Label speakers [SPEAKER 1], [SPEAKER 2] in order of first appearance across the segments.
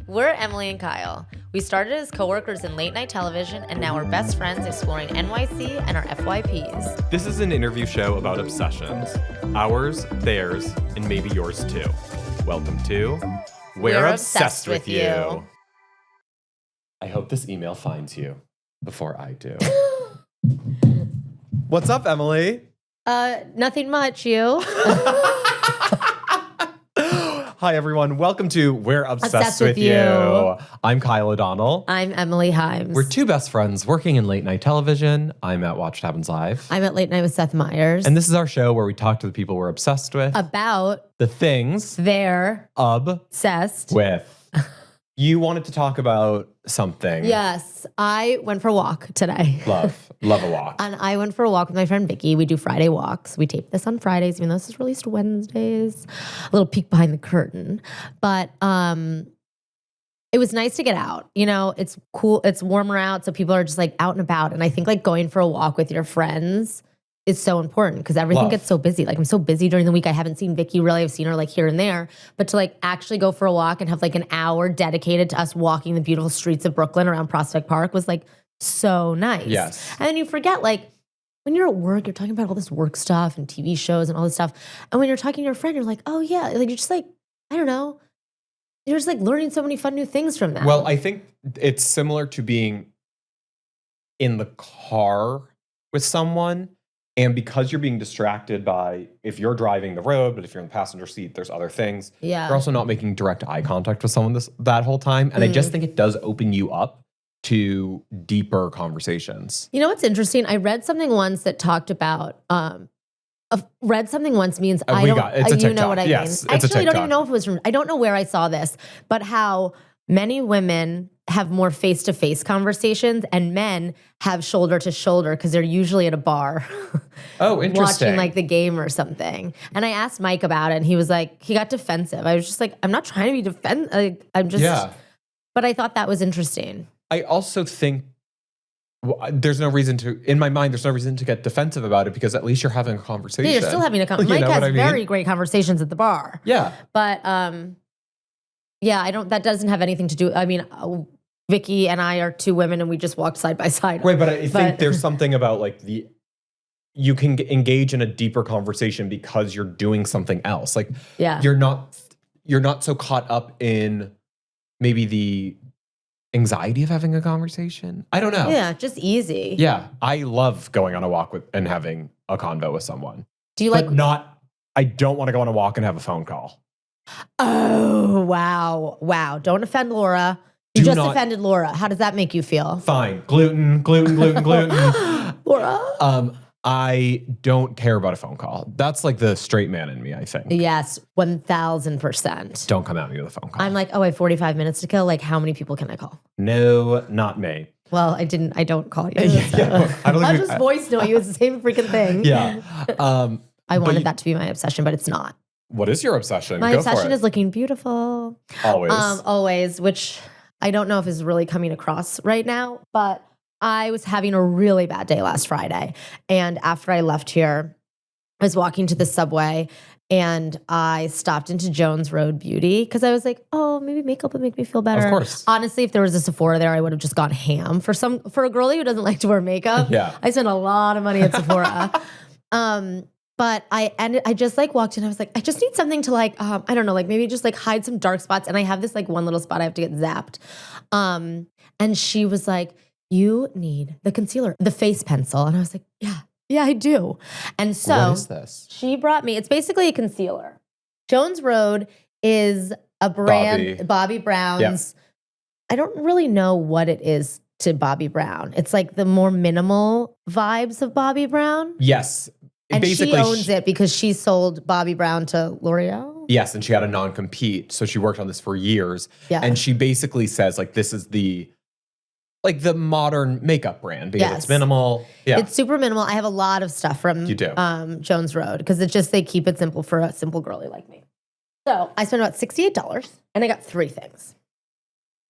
[SPEAKER 1] We're Emily and Kyle. We started as coworkers in late night television, and now we're best friends exploring NYC and our FYPs.
[SPEAKER 2] This is an interview show about obsessions. Ours, theirs, and maybe yours too. Welcome to We're Obsessed with You. I hope this email finds you before I do. What's up, Emily?
[SPEAKER 1] Nothing much, you.
[SPEAKER 2] Hi, everyone. Welcome to We're Obsessed with You. I'm Kyle O'Donnell.
[SPEAKER 1] I'm Emily Hymes.
[SPEAKER 2] We're two best friends working in late night television. I'm at Watch What Happens Live.
[SPEAKER 1] I'm at Late Night with Seth Meyers.
[SPEAKER 2] And this is our show where we talk to the people we're obsessed with.
[SPEAKER 1] About
[SPEAKER 2] the things
[SPEAKER 1] they're
[SPEAKER 2] obsessed with. You wanted to talk about something.
[SPEAKER 1] Yes. I went for a walk today.
[SPEAKER 2] Love a walk.
[SPEAKER 1] And I went for a walk with my friend Vicky. We do Friday walks. We tape this on Fridays, even though this is released Wednesdays. A little peek behind the curtain. But it was nice to get out. You know, it's cool. It's warmer out, so people are just like out and about. And I think like going for a walk with your friends is so important because everything gets so busy. Like I'm so busy during the week. I haven't seen Vicky really. I've seen her like here and there. But to like actually go for a walk and have like an hour dedicated to us walking the beautiful streets of Brooklyn around Prospect Park was like so nice.
[SPEAKER 2] Yes.
[SPEAKER 1] And then you forget like when you're at work, you're talking about all this work stuff and TV shows and all this stuff. And when you're talking to your friend, you're like, oh yeah. Like you're just like, I don't know. You're just like learning so many fun new things from them.
[SPEAKER 2] Well, I think it's similar to being in the car with someone. And because you're being distracted by, if you're driving the road, but if you're in the passenger seat, there's other things.
[SPEAKER 1] Yeah.
[SPEAKER 2] You're also not making direct eye contact with someone that whole time. And I just think it does open you up to deeper conversations.
[SPEAKER 1] You know what's interesting? I read something once that talked about, read something once means
[SPEAKER 2] It's a TikTok.
[SPEAKER 1] You know what I mean?
[SPEAKER 2] It's
[SPEAKER 1] Actually,
[SPEAKER 2] a
[SPEAKER 1] I don't
[SPEAKER 2] TikTok.
[SPEAKER 1] even know if it was from, I don't know where I saw this, but how many women have more face-to-face conversations and men have shoulder-to-shoulder because they're usually at a bar.
[SPEAKER 2] Oh, interesting.
[SPEAKER 1] Watching like the game or something. And I asked Mike about it and he was like, he got defensive. I was just like, I'm not trying to be defensive. I'm just, but I thought that was interesting.
[SPEAKER 2] I also think there's no reason to, in my mind, there's no reason to get defensive about it because at least you're having a conversation.
[SPEAKER 1] Yeah, you're still having a conversation. Mike has very great conversations at the bar.
[SPEAKER 2] Yeah.
[SPEAKER 1] But yeah, that doesn't have anything to do, I mean, Vicky and I are two women and we just walked side by side.
[SPEAKER 2] Right, but I think there's something about like you can engage in a deeper conversation because you're doing something else. Like you're not so caught up in maybe the anxiety of having a conversation. I don't know.
[SPEAKER 1] Yeah, just easy.
[SPEAKER 2] Yeah, I love going on a walk and having a convo with someone.
[SPEAKER 1] Do you
[SPEAKER 2] I don't want to go on a walk and have a phone call.
[SPEAKER 1] Oh, wow. Don't offend Laura. You just offended Laura. How does that make you feel?
[SPEAKER 2] Fine. Gluten.
[SPEAKER 1] Laura?
[SPEAKER 2] I don't care about a phone call. That's like the straight man in me, I think.
[SPEAKER 1] Yes, 1,000%.
[SPEAKER 2] Don't come at me with a phone call.
[SPEAKER 1] I'm like, oh, I have 45 minutes to kill. Like, how many people can I call?
[SPEAKER 2] No, not me.
[SPEAKER 1] Well, I don't call you.
[SPEAKER 2] I'll
[SPEAKER 1] just voice note you. It's the same freaking thing.
[SPEAKER 2] Yeah.
[SPEAKER 1] I wanted that to be my obsession, but it's not.
[SPEAKER 2] What is your obsession?
[SPEAKER 1] My obsession is looking beautiful.
[SPEAKER 2] Always.
[SPEAKER 1] Which I don't know if is really coming across right now, but I was having a really bad day last Friday. And after I left here, I was walking to the subway and I stopped into Jones Road Beauty because I was like, oh, maybe makeup would make me feel better.
[SPEAKER 2] Of course.
[SPEAKER 1] Honestly, if there was a Sephora there, I would have just gone ham. For a girlie who doesn't like to wear makeup, I spent a lot of money at Sephora. But I just like walked in. I was like, I just need something to like, I don't know, like maybe just like hide some dark spots. And I have this like one little spot I have to get zapped. And she was like, you need the concealer, the face pencil. And I was like, yeah, I do. And so
[SPEAKER 2] what is this?
[SPEAKER 1] She brought me, it's basically a concealer. Jones Road is a brand, Bobbi Brown's. I don't really know what it is to Bobbi Brown. It's like the more minimal vibes of Bobbi Brown.
[SPEAKER 2] Yes.
[SPEAKER 1] And
[SPEAKER 2] basically,
[SPEAKER 1] she owns it because she sold Bobbi Brown to L'Oreal.
[SPEAKER 2] Yes, and she had a non-compete, so she worked on this for years.
[SPEAKER 1] Yeah.
[SPEAKER 2] And she basically says, like, this is the modern makeup brand because it's minimal. Yeah.
[SPEAKER 1] It's super minimal. I have a lot of stuff from Jones Road because it's just they keep it simple for a simple girly like me. So I spent about $68 and I got 3 things.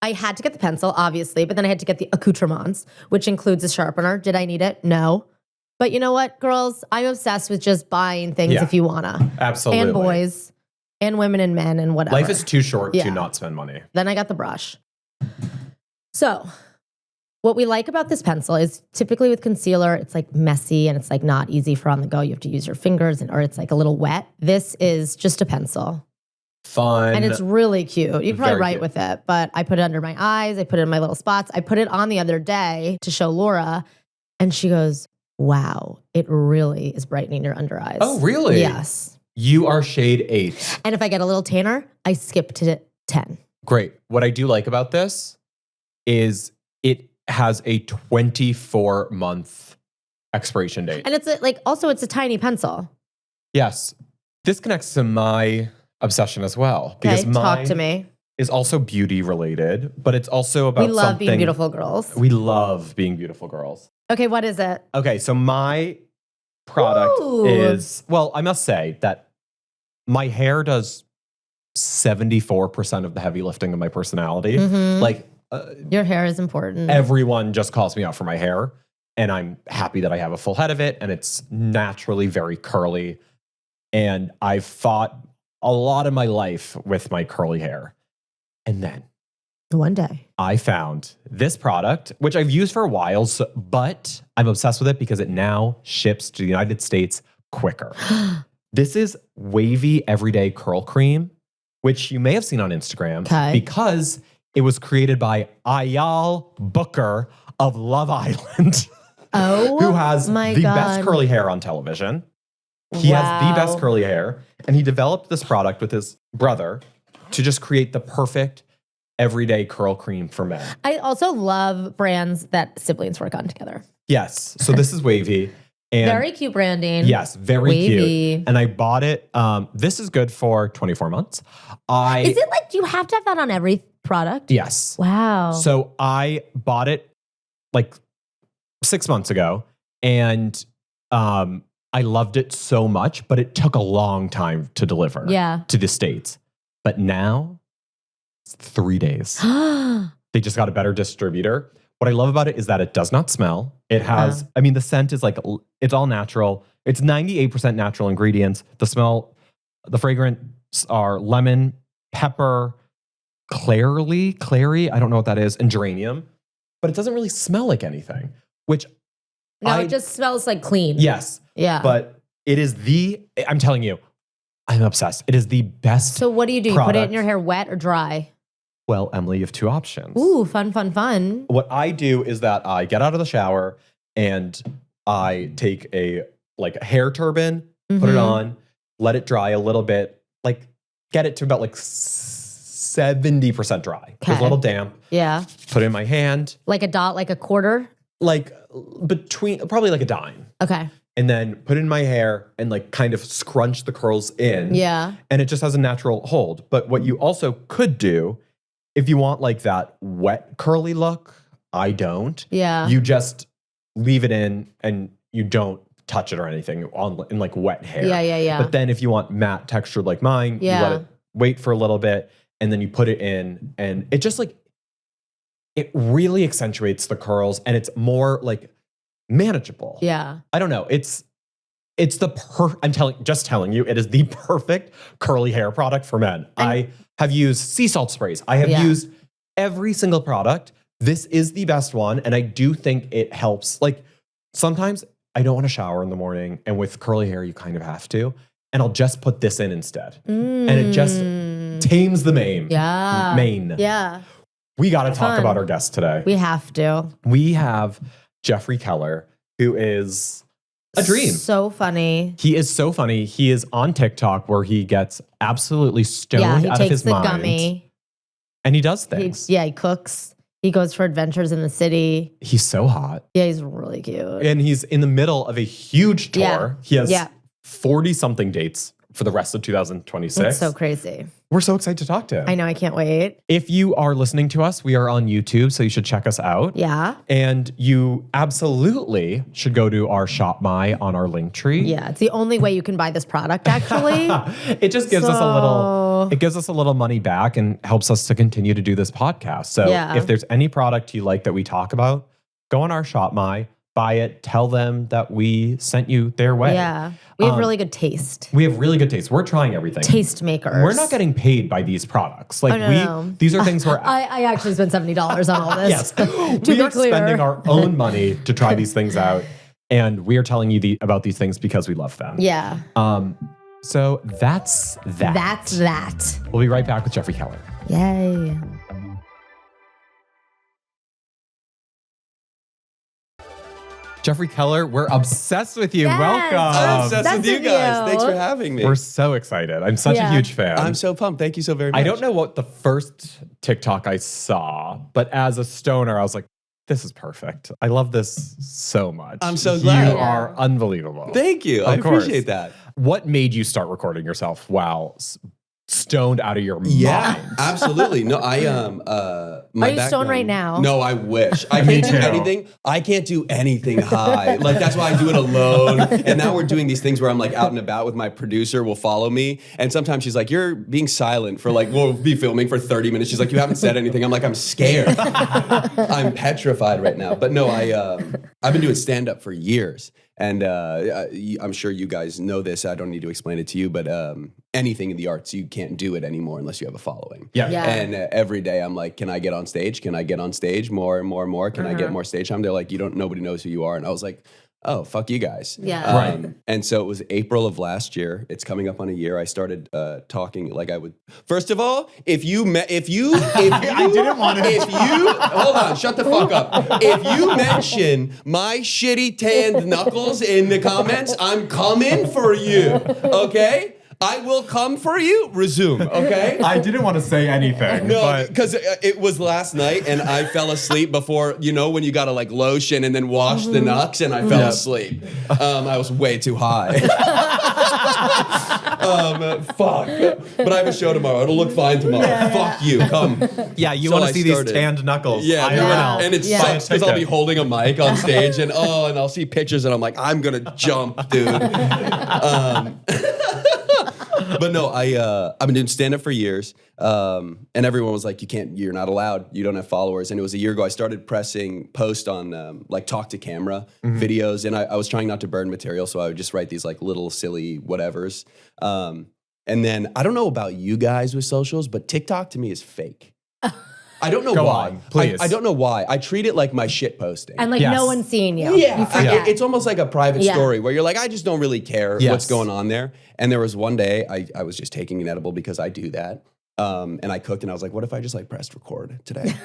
[SPEAKER 1] I had to get the pencil, obviously, but then I had to get the accoutrements, which includes a sharpener. Did I need it? No. But you know what, girls? I'm obsessed with just buying things if you wanna.
[SPEAKER 2] Absolutely.
[SPEAKER 1] And boys. And women and men and whatever.
[SPEAKER 2] Life is too short to not spend money.
[SPEAKER 1] Then I got the brush. So what we like about this pencil is typically with concealer, it's like messy and it's like not easy for on the go. You have to use your fingers or it's like a little wet. This is just a pencil.
[SPEAKER 2] Fun.
[SPEAKER 1] And it's really cute. You can probably
[SPEAKER 2] Very
[SPEAKER 1] write
[SPEAKER 2] cute.
[SPEAKER 1] with it, but I put it under my eyes. I put it in my little spots. I put it on the other day to show Laura and she goes, wow, it really is brightening your under eyes.
[SPEAKER 2] Oh, really?
[SPEAKER 1] Yes.
[SPEAKER 2] You are shade 8.
[SPEAKER 1] And if I get a little tanner, I skip to 10.
[SPEAKER 2] Great. What I do like about this is it has a 24-month expiration date.
[SPEAKER 1] And it's it's a tiny pencil.
[SPEAKER 2] Yes. This connects to my obsession as well.
[SPEAKER 1] Okay,
[SPEAKER 2] Because
[SPEAKER 1] talk to me.
[SPEAKER 2] is also beauty related, but it's also about
[SPEAKER 1] We love
[SPEAKER 2] something.
[SPEAKER 1] being beautiful girls.
[SPEAKER 2] We love being beautiful girls.
[SPEAKER 1] Okay, what is it?
[SPEAKER 2] Okay, so my product
[SPEAKER 1] Ooh.
[SPEAKER 2] is, well, I must say that my hair does 74% of the heavy lifting of my personality.
[SPEAKER 1] Mhm.
[SPEAKER 2] Like,
[SPEAKER 1] Your hair is important.
[SPEAKER 2] everyone just calls me out for my hair, and I'm happy that I have a full head of it, and it's naturally very curly. And I've fought a lot of my life with my curly hair. And then
[SPEAKER 1] One day.
[SPEAKER 2] I found this product, which I've used for a while, but I'm obsessed with it because it now ships to the United States quicker. This is WOWY Everyday Curl Cream, which you may have seen on Instagram because it was created by Ayal Booker of Love Island, who has the best curly hair on television. He has the best curly hair, and he developed this product with his brother to just create the perfect everyday curl cream for men.
[SPEAKER 1] I also love brands that siblings work on together.
[SPEAKER 2] Yes. So this is WOWY. And
[SPEAKER 1] very cute branding.
[SPEAKER 2] yes, very
[SPEAKER 1] WOWY.
[SPEAKER 2] cute. And I bought it. This is good for 24 months.
[SPEAKER 1] Is it like, do you have to have that on every product?
[SPEAKER 2] Yes.
[SPEAKER 1] Wow.
[SPEAKER 2] So I bought it like 6 months ago, and I loved it so much, but it took a long time to deliver to the States. But now it's 3 days. They just got a better distributor. What I love about it is that it does not smell. It has, I mean, the scent is like, it's all natural. It's 98% natural ingredients. The fragrance are lemon, pepper, clary, I don't know what that is, and geranium. But it doesn't really smell like anything, which
[SPEAKER 1] it just smells like clean.
[SPEAKER 2] Yes.
[SPEAKER 1] Yeah.
[SPEAKER 2] But it is I'm telling you, I'm obsessed. It is the best.
[SPEAKER 1] So what do? You
[SPEAKER 2] product.
[SPEAKER 1] put it in your hair wet or dry?
[SPEAKER 2] Well, Emily, you have 2 options.
[SPEAKER 1] Ooh, fun.
[SPEAKER 2] What I do is that I get out of the shower and I take a hair turban, put it on, let it dry a little bit, get it to about 70% dry. It's a little damp.
[SPEAKER 1] Yeah.
[SPEAKER 2] Put it in my hand.
[SPEAKER 1] Like a dot, like a quarter?
[SPEAKER 2] Probably like a dime.
[SPEAKER 1] Okay.
[SPEAKER 2] And then put it in my hair and kind of scrunch the curls in.
[SPEAKER 1] Yeah.
[SPEAKER 2] And it just has a natural hold. But what you also could do, if you want that wet curly look, I don't.
[SPEAKER 1] Yeah.
[SPEAKER 2] You just leave it in and you don't touch it or anything in wet hair.
[SPEAKER 1] Yeah.
[SPEAKER 2] But then if you want matte texture like mine, you let it wait for a little bit and then you put it in, and it just it really accentuates the curls, and it's more manageable.
[SPEAKER 1] Yeah.
[SPEAKER 2] I don't know. It's I'm telling you, it is the perfect curly hair product for men. I have used sea salt sprays. I have used every single product. This is the best one. And I do think it helps. Sometimes I don't want to shower in the morning, and with curly hair, you kind of have to. And I'll just put this in instead. And it just tames the mane.
[SPEAKER 1] Yeah. Yeah.
[SPEAKER 2] We got to talk about our guest today.
[SPEAKER 1] We have to.
[SPEAKER 2] We have Jeffrey Keller, who is a dream.
[SPEAKER 1] So funny.
[SPEAKER 2] He is so funny. He is on TikTok where he gets absolutely stoned out of his mind.
[SPEAKER 1] He takes the gummy.
[SPEAKER 2] And he does things.
[SPEAKER 1] He cooks. He goes for adventures in the city.
[SPEAKER 2] He's so hot.
[SPEAKER 1] Yeah, he's really cute.
[SPEAKER 2] And he's in the middle of a huge tour.
[SPEAKER 1] Yeah.
[SPEAKER 2] He has 40-something dates for the rest of 2026.
[SPEAKER 1] It's so crazy.
[SPEAKER 2] We're so excited to talk to him.
[SPEAKER 1] I know, I can't wait.
[SPEAKER 2] If you are listening to us, we are on YouTube, so you should check us out.
[SPEAKER 1] Yeah.
[SPEAKER 2] And you absolutely should go to our Shop My on our link tree.
[SPEAKER 1] Yeah, it's the only way you can buy this product, actually.
[SPEAKER 2] It just gives us a little money back and helps us to continue to do this podcast. So if there's any product you like that we talk about, go on our Shop My, buy it, tell them that we sent you their way.
[SPEAKER 1] Yeah. We have really good taste.
[SPEAKER 2] We have really good taste. We're trying everything.
[SPEAKER 1] Taste makers.
[SPEAKER 2] We're not getting paid by these products. Like
[SPEAKER 1] no.
[SPEAKER 2] These are things where
[SPEAKER 1] I actually spent $70 on all this.
[SPEAKER 2] yes,
[SPEAKER 1] to
[SPEAKER 2] we
[SPEAKER 1] be
[SPEAKER 2] are
[SPEAKER 1] clear.
[SPEAKER 2] spending our own money to try these things out, and we are telling you about these things because we love them.
[SPEAKER 1] Yeah.
[SPEAKER 2] So that's that.
[SPEAKER 1] That's that.
[SPEAKER 2] We'll be right back with Jeffrey Keller.
[SPEAKER 1] Yay.
[SPEAKER 2] Jeffrey Keller, we're obsessed with you.
[SPEAKER 1] Yes,
[SPEAKER 2] Welcome.
[SPEAKER 3] I'm obsessed with you guys.
[SPEAKER 1] you.
[SPEAKER 3] Thanks for having me.
[SPEAKER 2] We're so excited. I'm such a huge fan.
[SPEAKER 3] I'm so pumped. Thank you so very much.
[SPEAKER 2] I don't know what the first TikTok I saw, but as a stoner, I was like, this is perfect. I love this so much.
[SPEAKER 3] I'm so glad.
[SPEAKER 2] You are unbelievable.
[SPEAKER 3] Thank you. I appreciate that.
[SPEAKER 2] What made you start recording yourself while stoned out of your mind?
[SPEAKER 3] Yeah, absolutely. No, I
[SPEAKER 1] Are you stoned right now?
[SPEAKER 3] No, I wish. I can't do anything. I can't do anything high. Like that's why I do it alone. And now we're doing these things where I'm like out and about with my producer will follow me. And sometimes she's like, you're being silent for like, we'll be filming for 30 minutes. She's like, you haven't said anything. I'm like, I'm scared. I'm petrified right now. But no, I've been doing stand-up for years. And I'm sure you guys know this. I don't need to explain it to you, but anything in the arts, you can't do it anymore unless you have a following.
[SPEAKER 2] Yeah.
[SPEAKER 3] And every day I'm like, can I get on stage? Can I get on stage more and more and more? Can I get more stage time? They're like, nobody knows who you are. And I was like, oh, fuck you guys.
[SPEAKER 1] Yeah.
[SPEAKER 2] Right.
[SPEAKER 3] And so it was April of last year. It's coming up on a year. I started talking like I would. First of all, I didn't want to. Hold on, shut the fuck up. If you mention my shitty tanned knuckles in the comments, I'm coming for you. Okay? I will come for you. Resume, okay?
[SPEAKER 2] I didn't want to say anything.
[SPEAKER 3] No, because it was last night and I fell asleep before, when you got to like lotion and then wash the knucks and I fell asleep. I was way too high. Fuck. But I have a show tomorrow. It'll look fine tomorrow. Fuck you. Come.
[SPEAKER 2] Yeah, you
[SPEAKER 3] So
[SPEAKER 2] want
[SPEAKER 3] I
[SPEAKER 2] to see
[SPEAKER 3] started.
[SPEAKER 2] these tanned knuckles.
[SPEAKER 3] Yeah,
[SPEAKER 2] I will.
[SPEAKER 3] and it sucks because I'll be holding a mic on stage and I'll see pictures and I'm like, I'm going to jump, dude. But no, I've been doing stand-up for years, and everyone was like, you're not allowed, you don't have followers. And it was a year ago, I started pressing post on like talk to camera videos, and I was trying not to burn material, so I would just write these like little silly whatevers. And then I don't know about you guys with socials, but TikTok to me is fake. I don't know why.
[SPEAKER 2] On, please.
[SPEAKER 3] I don't know why. I treat it like my shit posting.
[SPEAKER 1] And like no one's seeing you.
[SPEAKER 3] Yeah,
[SPEAKER 1] You forget.
[SPEAKER 3] it's almost like a private story where you're like, I just don't really care what's going on there. And there was one day I was just taking an edible because I do that. And I cooked and I was like, what if I just like pressed record today?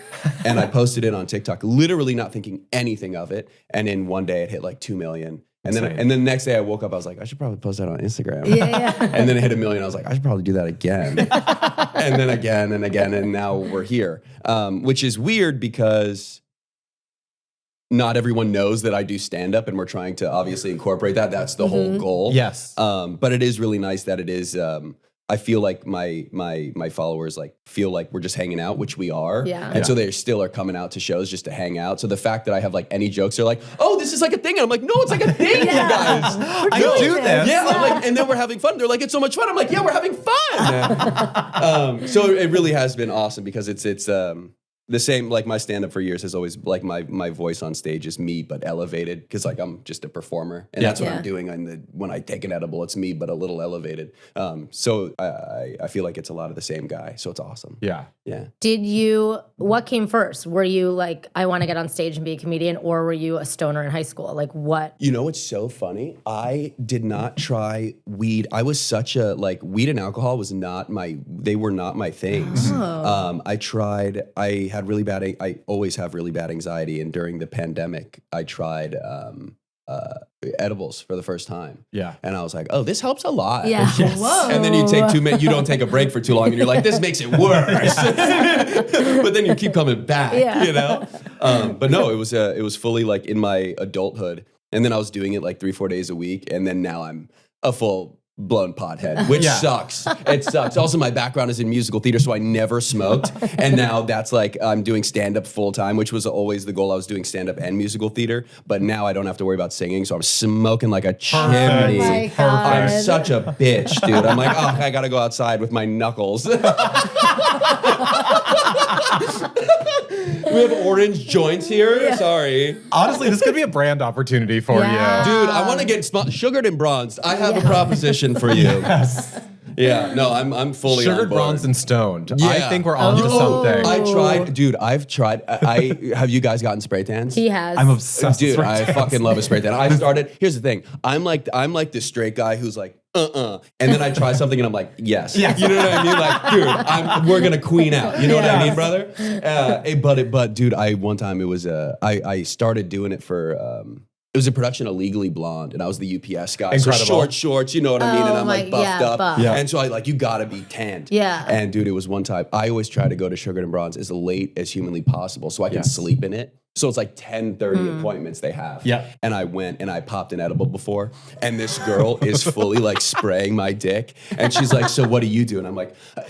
[SPEAKER 3] And I posted it on TikTok, literally not thinking anything of it. And in one day it hit like 2 million. And then the next day I woke up, I was like, I should probably post that on Instagram.
[SPEAKER 1] Yeah.
[SPEAKER 3] And then it hit 1 million. I was like, I should probably do that again. And then again and again. And now we're here, which is weird because not everyone knows that I do stand up and we're trying to obviously incorporate that. That's the whole goal.
[SPEAKER 2] Yes.
[SPEAKER 3] But it is really nice that it is, I feel like my followers like feel like we're just hanging out, which we are.
[SPEAKER 1] Yeah.
[SPEAKER 3] And so they still are coming out to shows just to hang out. So the fact that I have like any jokes, they're like, oh, this is like a thing. And I'm like, no, it's like a thing, you guys.
[SPEAKER 2] I do this.
[SPEAKER 3] Yeah, I'm like, and then we're having fun. They're like, it's so much fun. I'm like, yeah, we're having fun. So it really has been awesome because it's the same, like my stand-up for years has always, like my voice on stage is me, but elevated, because like I'm just a performer. And that's what I'm doing when I take an edible, it's me, but a little elevated. So I feel like it's a lot of the same guy. So it's awesome.
[SPEAKER 2] Yeah.
[SPEAKER 3] Yeah.
[SPEAKER 1] What came first? Were you like, I want to get on stage and be a comedian, or were you a stoner in high school? Like what?
[SPEAKER 3] You know what's so funny? I did not try weed. I was such a, like, weed and alcohol was not they were not my things. I always have really bad anxiety. And during the pandemic, I tried edibles for the first time.
[SPEAKER 2] Yeah.
[SPEAKER 3] And I was like, oh, this helps a lot.
[SPEAKER 1] Yeah.
[SPEAKER 2] Yes.
[SPEAKER 1] Whoa.
[SPEAKER 3] And then you take 2 minutes, you don't take a break for too long, and you're like, this makes it worse. But then you keep coming back, you know? But no, it was fully like in my adulthood. And then I was doing it like 3-4 days a week. And then now I'm a full-blown pothead, which sucks. It sucks. Also, my background is in musical theater, so I never smoked. And now that's like, I'm doing stand-up full-time, which was always the goal. I was doing stand-up and musical theater. But now I don't have to worry about singing, so I'm smoking like a chimney.
[SPEAKER 1] Oh my God.
[SPEAKER 3] I'm such a bitch, dude. I'm like, oh, I gotta go outside with my knuckles. We have orange joints here. Yeah. Sorry.
[SPEAKER 2] Honestly, this could be a brand opportunity for you.
[SPEAKER 3] Dude, I want to get sugared and bronzed. I have a proposition for you.
[SPEAKER 2] Yes.
[SPEAKER 3] Yeah, no, I'm fully
[SPEAKER 2] sugared,
[SPEAKER 3] on board.
[SPEAKER 2] bronzed, and stoned.
[SPEAKER 3] Yeah.
[SPEAKER 2] I think we're on to something.
[SPEAKER 3] I've tried. Have you guys gotten spray tans?
[SPEAKER 1] He has.
[SPEAKER 2] I'm obsessed with
[SPEAKER 3] Dude,
[SPEAKER 2] spray
[SPEAKER 3] I
[SPEAKER 2] tans.
[SPEAKER 3] fucking love a spray tan. Here's the thing. I'm like this straight guy who's like, and then I try something and I'm like, yes. You know what I mean? Like, dude, we're gonna queen out. You know what I mean, brother? But dude, one time it was I started doing it for it was a production of Legally Blonde, and I was the UPS guy.
[SPEAKER 2] Incredible.
[SPEAKER 3] So short shorts, you know what I mean? And I'm like buffed up.
[SPEAKER 1] buff.
[SPEAKER 2] Yeah.
[SPEAKER 3] And so you gotta be tanned.
[SPEAKER 1] Yeah.
[SPEAKER 3] And dude, it was one time, I always try to go to Sugared and Bronze as late as humanly possible so I can sleep in it. So it's like 10:30 appointments they have.
[SPEAKER 2] Yeah.
[SPEAKER 3] And I went and I popped an edible before, and this girl is fully like spraying my dick. And she's like, so what do you do? And I'm like, I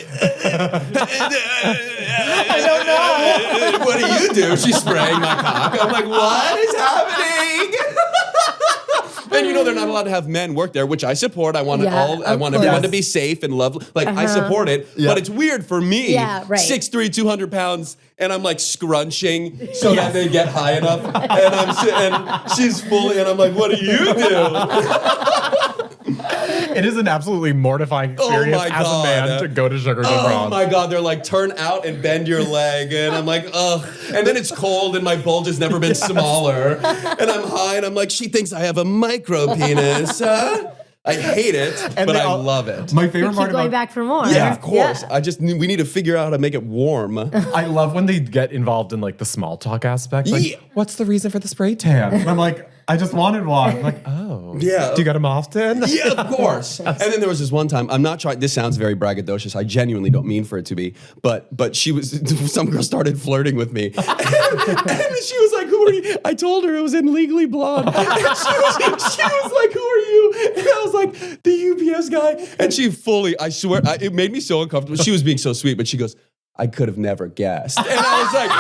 [SPEAKER 3] don't know. What do you do? She's spraying my cock. I'm like, what is happening? And you know they're not allowed to have men work there, which I support. I want everyone to be safe and lovely. Like I support it, but it's weird for me.
[SPEAKER 1] Yeah, right.
[SPEAKER 3] 6'3", 200 pounds, and I'm like scrunching so that they get high enough. And she's fully, and I'm like, what do you do?
[SPEAKER 2] It is an absolutely mortifying experience as a man to go to Sugared and Bronze.
[SPEAKER 3] Oh my God, they're like, turn out and bend your leg. And I'm like, ugh. And then it's cold and my bulge has never been smaller. And I'm high and I'm like, she thinks I have a micro penis. I hate it, but I love it.
[SPEAKER 2] My favorite
[SPEAKER 1] Keep
[SPEAKER 2] part
[SPEAKER 1] going
[SPEAKER 2] about
[SPEAKER 1] back for more.
[SPEAKER 3] Yeah, of course.
[SPEAKER 1] Yeah.
[SPEAKER 3] We need to figure out how to make it warm.
[SPEAKER 2] I love when they get involved in like the small talk aspect. Like, what's the reason for the spray tan? And I'm like, I just wanted one. I'm like, oh.
[SPEAKER 3] Yeah.
[SPEAKER 2] Do you get them often?
[SPEAKER 3] Yeah, of course. And then there was this one time, I'm not trying, this sounds very braggadocious. I genuinely don't mean for it to be, but some girl started flirting with me. And she was like, who are you? I told her it was in Legally Blonde. And she was like, who are you? And I was like, the UPS guy. And she fully, I swear, it made me so uncomfortable. She was being so sweet, but she goes, I could have never guessed. And I was like,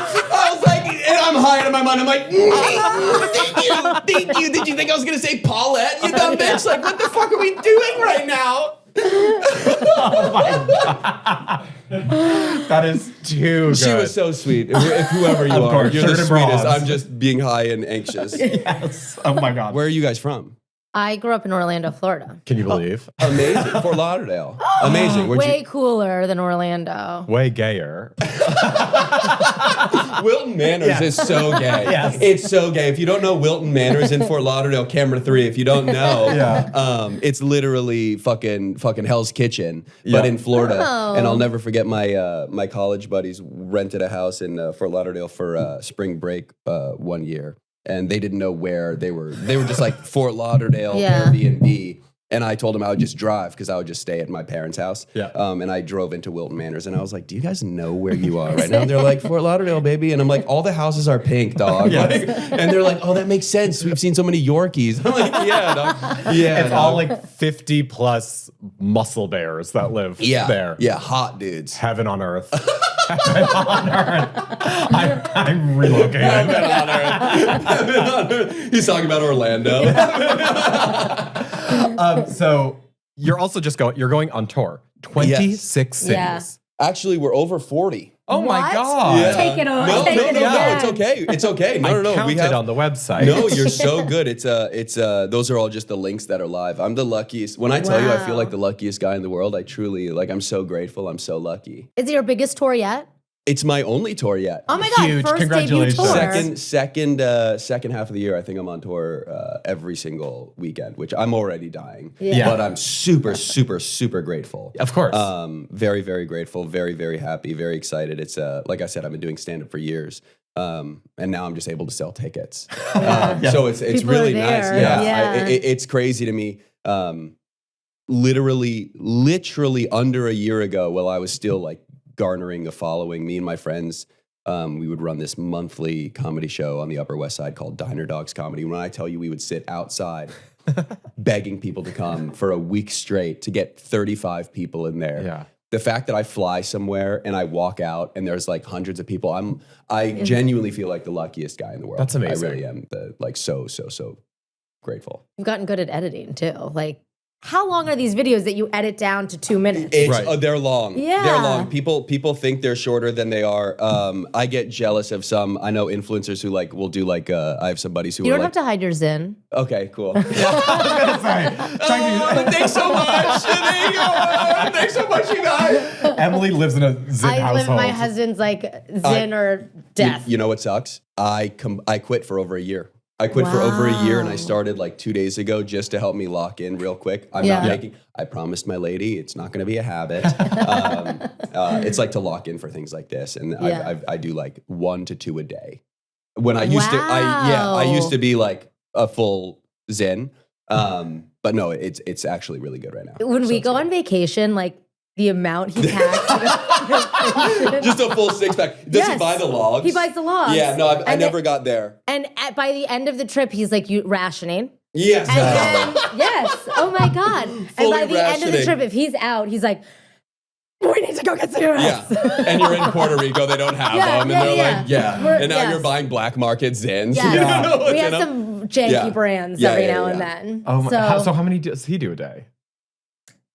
[SPEAKER 3] and I'm high in my mind. I'm like, thank you. Did you think I was gonna say Paulette? You dumb bitch. Like, what the fuck are we doing right now?
[SPEAKER 2] Oh my God. That is too good.
[SPEAKER 3] She was so sweet. If whoever you
[SPEAKER 2] Of
[SPEAKER 3] are,
[SPEAKER 2] course,
[SPEAKER 3] you're the
[SPEAKER 2] Sugared and Bronze.
[SPEAKER 3] sweetest. I'm just being high and anxious.
[SPEAKER 2] Yes. Oh my God.
[SPEAKER 3] Where are you guys from?
[SPEAKER 1] I grew up in Orlando, Florida.
[SPEAKER 2] Can you believe?
[SPEAKER 3] Amazing. Fort Lauderdale. Amazing.
[SPEAKER 1] Way cooler than Orlando.
[SPEAKER 2] Way gayer.
[SPEAKER 3] Wilton Manors is so gay.
[SPEAKER 2] Yes.
[SPEAKER 3] It's so gay. If you don't know Wilton Manors in Fort Lauderdale, Camera 3, if you don't know, it's literally fucking Hell's Kitchen, but in Florida.
[SPEAKER 1] Oh.
[SPEAKER 3] And I'll never forget my college buddies rented a house in Fort Lauderdale for spring break 1 year. And they didn't know where they were. They were just like Fort Lauderdale, Airbnb. And I told them I would just drive because I would just stay at my parents' house.
[SPEAKER 2] Yeah.
[SPEAKER 3] And I drove into Wilton Manors and I was like, do you guys know where you are right now? And they're like, Fort Lauderdale, baby. And I'm like, all the houses are pink, dog.
[SPEAKER 2] Yes.
[SPEAKER 3] Like, and they're like, oh, that makes sense. We've seen so many Yorkies. I'm like, yeah, dog. Yeah.
[SPEAKER 2] It's all like 50 plus muscle bears that live there.
[SPEAKER 3] Yeah, hot dudes.
[SPEAKER 2] Heaven on earth. Heaven on earth. I'm relocating.
[SPEAKER 3] Heaven on earth. Heaven on earth. He's talking about Orlando.
[SPEAKER 2] So you're also you're going on tour. 26 cities.
[SPEAKER 1] Yeah.
[SPEAKER 3] Actually, we're over 40.
[SPEAKER 2] Oh my
[SPEAKER 1] What?
[SPEAKER 2] God.
[SPEAKER 3] Yeah.
[SPEAKER 1] Take it over.
[SPEAKER 3] No,
[SPEAKER 1] Take it
[SPEAKER 3] no,
[SPEAKER 1] again.
[SPEAKER 3] it's okay. It's okay. No,
[SPEAKER 2] I counted
[SPEAKER 3] we have
[SPEAKER 2] on the website.
[SPEAKER 3] No, you're so good. It's those are all just the links that are live. I'm the luckiest. When I tell you I feel like the luckiest guy in the world, I truly I'm so grateful. I'm so lucky.
[SPEAKER 1] Is it your biggest tour yet?
[SPEAKER 3] It's my only tour yet.
[SPEAKER 1] Oh my God,
[SPEAKER 2] Huge.
[SPEAKER 1] first
[SPEAKER 2] Congratulations.
[SPEAKER 1] debut tour.
[SPEAKER 3] Second half of the year, I think I'm on tour every single weekend, which I'm already dying.
[SPEAKER 1] Yeah.
[SPEAKER 3] But I'm super, super, super grateful.
[SPEAKER 2] Of course.
[SPEAKER 3] Very, very grateful. Very, very happy. Very excited. It's like I said, I've been doing stand-up for years. And now I'm just able to sell tickets. So it's
[SPEAKER 1] People
[SPEAKER 3] really
[SPEAKER 1] are
[SPEAKER 3] nice.
[SPEAKER 1] there.
[SPEAKER 3] Yeah.
[SPEAKER 1] Yeah.
[SPEAKER 3] It's crazy to me. Literally under a year ago, while I was still like garnering a following, me and my friends, we would run this monthly comedy show on the Upper West Side called Diner Dogs Comedy. When I tell you we would sit outside begging people to come for a week straight to get 35 people in there.
[SPEAKER 2] Yeah.
[SPEAKER 3] The fact that I fly somewhere and I walk out and there's like hundreds of people, I genuinely feel like the luckiest guy in the world.
[SPEAKER 2] That's amazing.
[SPEAKER 3] I really am so grateful.
[SPEAKER 1] You've gotten good at editing too. Like how long are these videos that you edit down to 2 minutes?
[SPEAKER 3] They're long.
[SPEAKER 1] Yeah.
[SPEAKER 3] They're long. People think they're shorter than they are. I get jealous of some. I know influencers who like will do like. I have some buddies who
[SPEAKER 1] you don't
[SPEAKER 3] are
[SPEAKER 1] have to hide your Zen.
[SPEAKER 3] Okay, cool.
[SPEAKER 2] Thanks so much. Thanks so much, you guys. Emily lives in a Zen household.
[SPEAKER 1] My husband's like Zen or death.
[SPEAKER 3] You know what sucks? I quit for over a year. I quit for over a year, and I started like 2 days ago just to help me lock in real quick. I'm not making. I promised my lady it's not going to be a habit. It's like to lock in for things like this, and I do like 1 to 2 a day. When I used to, I used to be like a full Zen, but no, it's actually really good right now.
[SPEAKER 1] When we go on vacation, like the amount he packs.
[SPEAKER 3] Just a full 6-pack. Does he buy the logs?
[SPEAKER 1] He buys the logs.
[SPEAKER 3] Yeah, no, I never got there.
[SPEAKER 1] And by the end of the trip, he's like, "You rationing?"
[SPEAKER 3] Yes.
[SPEAKER 1] And then, yes. Oh my God. And by the end of the trip, if he's out, he's like, "We need to go get cigarettes."
[SPEAKER 3] Yeah. And you're in Puerto Rico, they don't have them. And they're like, and now you're buying black market Zins.
[SPEAKER 1] Yes. We have some janky brands every now and then.
[SPEAKER 2] Oh my, so how many does he do a day?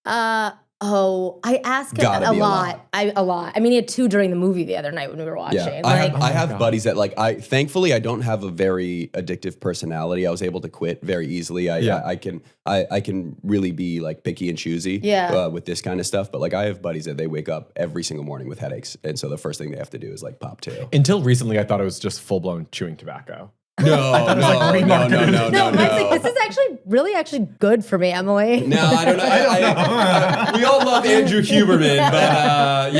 [SPEAKER 1] I ask him a lot. A lot. I mean, he had 2 during the movie the other night when we were watching.
[SPEAKER 3] Yeah. I have buddies that like, thankfully I don't have a very addictive personality. I was able to quit very easily. I can really be like picky and choosy with this kind of stuff. But like I have buddies that they wake up every single morning with headaches. And so the first thing they have to do is like pop 2.
[SPEAKER 2] Until recently, I thought it was just full blown chewing tobacco.
[SPEAKER 3] No.
[SPEAKER 1] This is actually good for me, Emily.
[SPEAKER 3] No, I don't know. We all love Andrew Huberman, but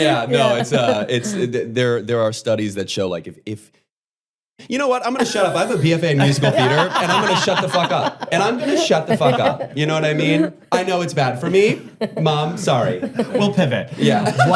[SPEAKER 3] there are studies that show like if you know what, I'm gonna shut up. I have a BFA in musical theater, and I'm gonna shut the fuck up. You know what I mean? I know it's bad for me, Mom. Sorry.
[SPEAKER 2] We'll pivot.
[SPEAKER 3] Yeah.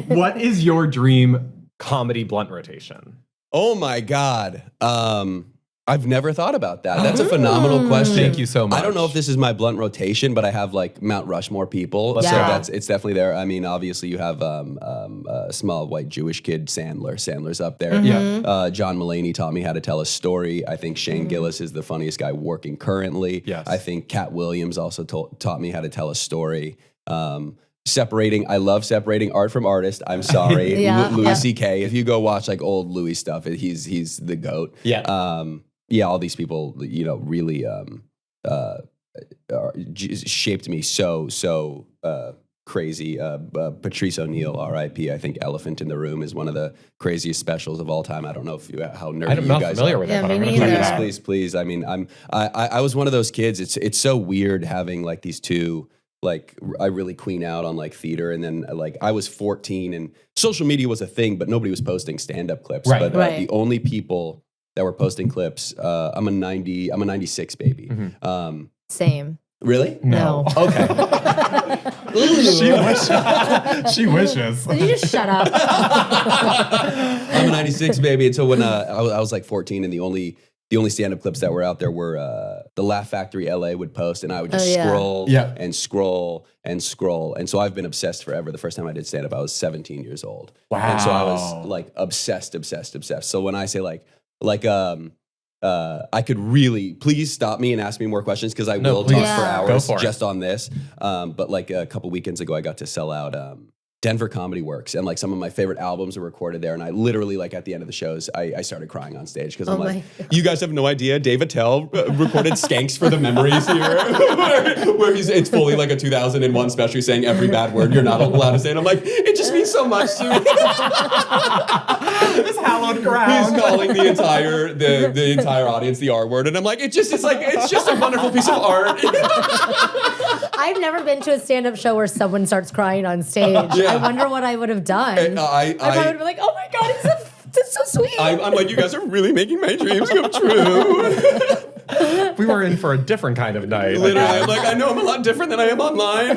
[SPEAKER 2] What is your dream comedy blunt rotation?
[SPEAKER 3] Oh my God. I've never thought about that. That's a phenomenal question.
[SPEAKER 2] Thank you so much.
[SPEAKER 3] I don't know if this is my blunt rotation, but I have like Mount Rushmore people. So it's definitely there. I mean, obviously you have a small white Jewish kid, Sandler. Sandler's up there.
[SPEAKER 2] Yeah.
[SPEAKER 3] John Mulaney taught me how to tell a story. I think Shane Gillis is the funniest guy working currently.
[SPEAKER 2] Yes.
[SPEAKER 3] I think Cat Williams also taught me how to tell a story. I love separating art from artist. I'm sorry. Louis C.K. If you go watch like old Louis stuff, he's the GOAT.
[SPEAKER 2] Yeah.
[SPEAKER 3] All these people, you know, really shaped me so crazy. Patrice O'Neill, R.I.P. I think Elephant in the Room is one of the craziest specials of all time. I don't know how nerdy you guys are.
[SPEAKER 2] I'm not familiar with it, but I'm going to check it out.
[SPEAKER 3] Please. I mean, I was one of those kids. It's so weird having like these two. Like I really queen out on like theater, and then like I was 14 and social media was a thing, but nobody was posting stand-up clips.
[SPEAKER 2] Right.
[SPEAKER 3] But the only people that were posting clips, I'm a 96 baby.
[SPEAKER 1] Mm-hmm. Same.
[SPEAKER 3] Really?
[SPEAKER 1] No.
[SPEAKER 3] Okay.
[SPEAKER 2] She wishes.
[SPEAKER 1] Did you just shut up?
[SPEAKER 3] I'm a 96 baby. And so when I was like 14, and the only stand-up clips that were out there were the Laugh Factory LA would post, and I would just scroll and scroll and scroll. And so I've been obsessed forever. The first time I did stand-up, I was 17 years old.
[SPEAKER 2] Wow.
[SPEAKER 3] And so I was like obsessed. So when I say I could really, please stop me and ask me more questions, because I will talk for hours just on this. But like a couple weekends ago, I got to sell out Denver Comedy Works, and like some of my favorite albums are recorded there. And I literally, like at the end of the shows, I started crying on stage because I'm like, you guys have no idea. Dave Attell recorded Skanks for the Memories here, where it's fully like a 2001 special saying every bad word you're not allowed to say. And I'm like, it just means so much to me.
[SPEAKER 2] This hallowed ground.
[SPEAKER 3] He's calling the entire audience the R word, and I'm like, it's just a wonderful piece of art.
[SPEAKER 1] I've never been to a stand-up show where someone starts crying on stage. I wonder what I would have done. I probably would be like, oh my God, it's so sweet.
[SPEAKER 3] I'm like, you guys are really making my dreams come true.
[SPEAKER 2] We were in for a different kind of night.
[SPEAKER 3] Literally, I'm like, I know I'm a lot different than I am online.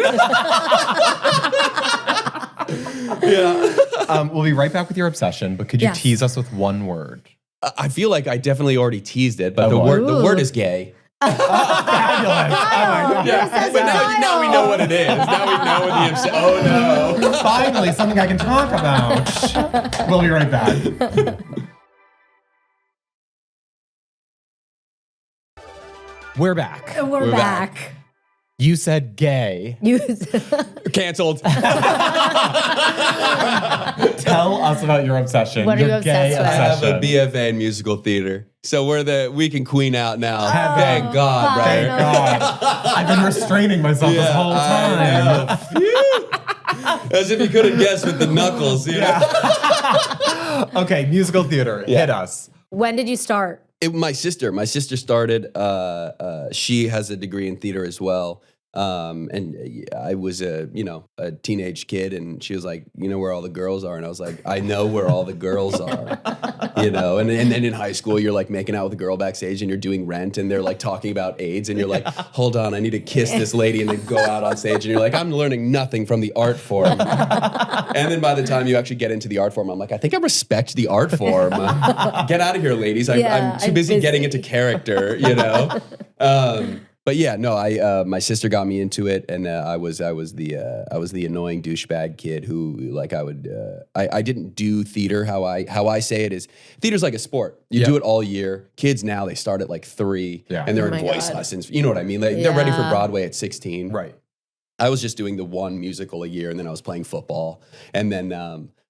[SPEAKER 2] We'll be right back with your obsession, but could you tease us with one word?
[SPEAKER 3] I feel like I definitely already teased it, but the word is gay.
[SPEAKER 2] Fabulous. Oh my God.
[SPEAKER 3] But now we know what it is. Now we know what the oh no.
[SPEAKER 2] Finally, something I can talk about. We'll be right back. We're back.
[SPEAKER 1] We're back.
[SPEAKER 2] You said gay.
[SPEAKER 3] Canceled.
[SPEAKER 2] Tell us about your obsession.
[SPEAKER 1] What are you obsessed with?
[SPEAKER 3] I have a BFA in musical theater. So we can queen out now. Thank God,
[SPEAKER 2] Thank
[SPEAKER 3] brother.
[SPEAKER 2] God. I've been restraining myself this whole time.
[SPEAKER 3] As if you couldn't guess with the knuckles. You know?
[SPEAKER 2] Okay, musical theater. Hit us.
[SPEAKER 1] When did you start?
[SPEAKER 3] My sister started. She has a degree in theater as well. And I was a teenage kid, and she was like, you know where all the girls are? And I was like, I know where all the girls are, and then in high school, you're like making out with a girl backstage and you're doing Rent and they're like talking about AIDS and you're like, hold on, I need to kiss this lady, and then go out on stage and you're like, I'm learning nothing from the art form. And then by the time you actually get into the art form, I'm like, I think I respect the art form. Get out of here, ladies. I'm too busy getting into character, But yeah, no, my sister got me into it, and I was the annoying douchebag kid who I didn't do theater how I say it is. Theater's like a sport. You do it all year. Kids now, they start at like 3 and they're in voice lessons. You know what I mean? They're ready for Broadway at 16.
[SPEAKER 2] Right.
[SPEAKER 3] I was just doing the one musical a year, and then I was playing football, and then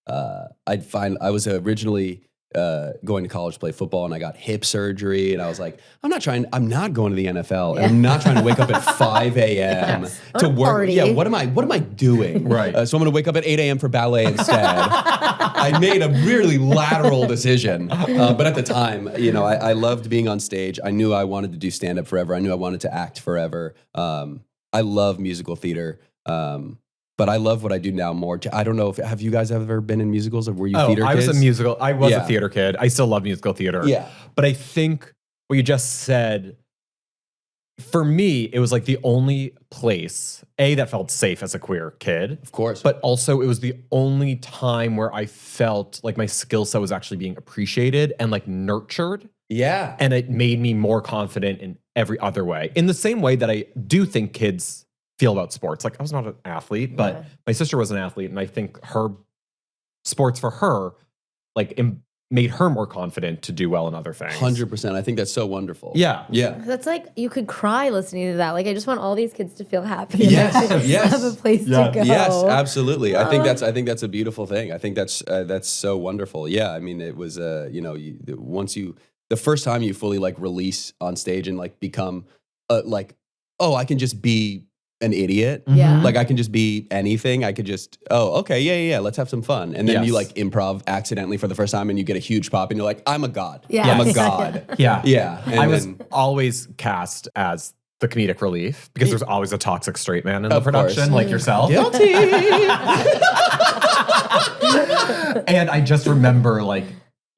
[SPEAKER 3] I was originally going to college to play football, and I got hip surgery, and I was like, I'm not going to the NFL. And I'm not trying to wake up at 5 a.m. to work.
[SPEAKER 1] Party.
[SPEAKER 3] Yeah, what am I doing?
[SPEAKER 2] Right.
[SPEAKER 3] So I'm going to wake up at 8 a.m. for ballet instead. I made a really lateral decision. But at the time, I loved being on stage. I knew I wanted to do stand-up forever. I knew I wanted to act forever. I love musical theater. But I love what I do now more. I don't know have you guys ever been in musicals, or were you theater kids?
[SPEAKER 2] I was a theater kid. I still love musical theater.
[SPEAKER 3] Yeah.
[SPEAKER 2] But I think what you just said, for me, it was like the only place, that felt safe as a queer kid.
[SPEAKER 3] Of course.
[SPEAKER 2] But also it was the only time where I felt like my skill set was actually being appreciated and like nurtured.
[SPEAKER 3] Yeah.
[SPEAKER 2] And it made me more confident in every other way. In the same way that I do think kids feel about sports. Like, I was not an athlete, but my sister was an athlete, and I think her sports for her like made her more confident to do well in other things.
[SPEAKER 3] 100%. I think that's so wonderful.
[SPEAKER 2] Yeah.
[SPEAKER 1] That's like, you could cry listening to that. Like, I just want all these kids to feel happy.
[SPEAKER 3] Yes, yes.
[SPEAKER 1] Have a place to go.
[SPEAKER 3] Yes, absolutely. I think that's a beautiful thing. I think that's so wonderful. Yeah, I mean, it was the first time you fully like release on stage and like become I can just be an idiot.
[SPEAKER 1] Yeah.
[SPEAKER 3] Like, I can just be anything. I could just, okay, yeah, let's have some fun. And then you like improv accidentally for the first time, and you get a huge pop, and you're like, I'm a god.
[SPEAKER 1] Yeah.
[SPEAKER 3] I'm a god.
[SPEAKER 2] Yeah.
[SPEAKER 3] Yeah. And
[SPEAKER 2] I was always cast as the comedic relief because there's always a toxic straight man in the production, like yourself.
[SPEAKER 3] Guilty.
[SPEAKER 2] And I just remember like